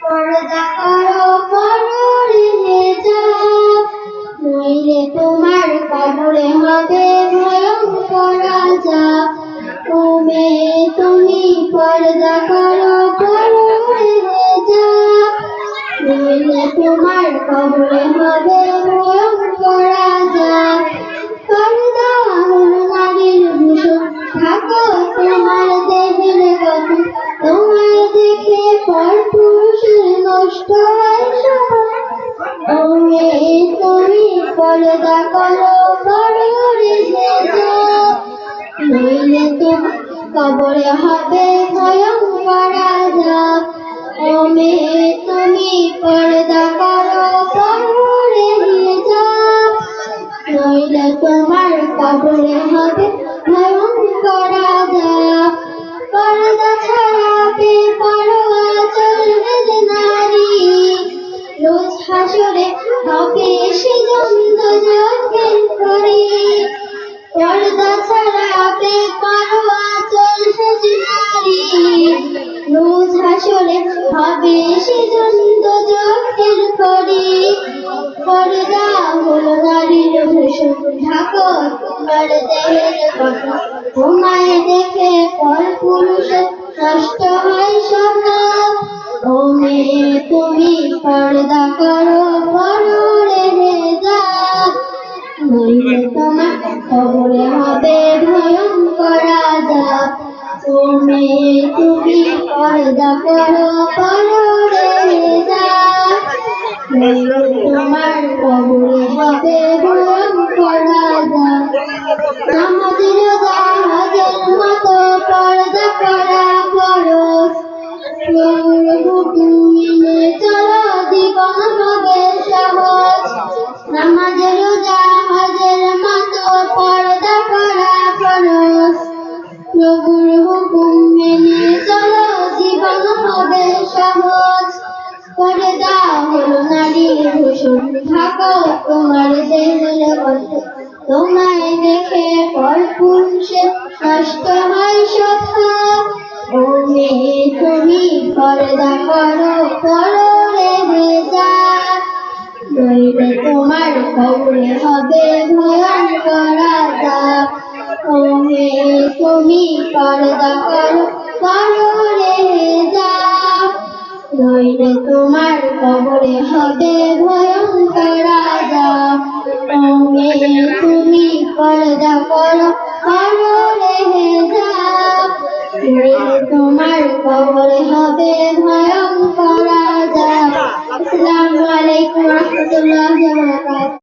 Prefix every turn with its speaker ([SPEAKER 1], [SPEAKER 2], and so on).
[SPEAKER 1] পর্দা করো পরে যা, নইলে তোমার কবরে হবে ভয়ঙ্কর আযাব। ও মেয়ে তুমি পর্দা করো পরে যা, নইলে তোমার কবরে হবে ভয়ঙ্কর আযাব। পর্দা হলো নারীর ভূষণ, ঢাকো তোমার দেহের গঠন, তোমায় দেখে পরপুরুষের নষ্ট হয় স্বভাব। ও মেয়ে তুমি পর্দা করো পরে যা, নইলে তোমার কবরে হবে ভয়ঙ্কর আযাব। ও মেয়ে তুমি পর্দা করো পরে যা, নইলে তোমার কবরে হবে ভয়ঙ্কর আযাব। পর্দা ছাড়া বেপরোয়া চলবে যে নারী, রোজ হাসরে হবে সে জমদজকের ঘড়ি। পর্দা ছাড়া বেপরোয়া চলবে যে নারী, রোজ হাসরে হবে সে জমদজকের ঘড়ি। পর্দা হলো নারীর ভূষণ, ঢাকো তোমার দেহের গঠন, তোমায় দেখে পরপুরুষের নষ্ট হয় স্বভাব। ও মেয়ে তুমি পর্দা করো পরে যা, নইলে তোমার কবরে হবে ভয়ঙ্কর আযাব। ও মেয়ে তুমি পর্দা করো পরে যা, নইলে তোমার কবরে হবে ভয়ঙ্কর আযাব। নামাজের জাহাজের মতো পর্দা করা ফরজ, হুকুম মেনে চলো জীবন হবে সহজ। নামাজের জাহাজের মতো পর্দা করা ফরজ, প্রভুর হুকুম মেনে চলো জীবন হবে সহজ। পর্দা হলো নারীর ভূষণ, ঢাকো তোমার দেহের গঠন, তোমায় দেখে পরপুরুষের নষ্ট হয় স্বভাব। ও মেয়ে তুমি পর্দা করো পরে যা, নইলে তোমার কবরে হবে ভয়ঙ্কর আযাব। ও মেয়ে তুমি পর্দা করো পরে যা, নইলে তোমার কবরে হবে ভয়ঙ্কর আযাব। ও মেয়ে তুমি পর্দা করো পরে যা, নইলে তোমার কবরে হবে ভয়ঙ্কর আযাব। আসসালামু আলাইকুম ওয়া রাহমাতুল্লাহি ওয়া বারাকাতুহু।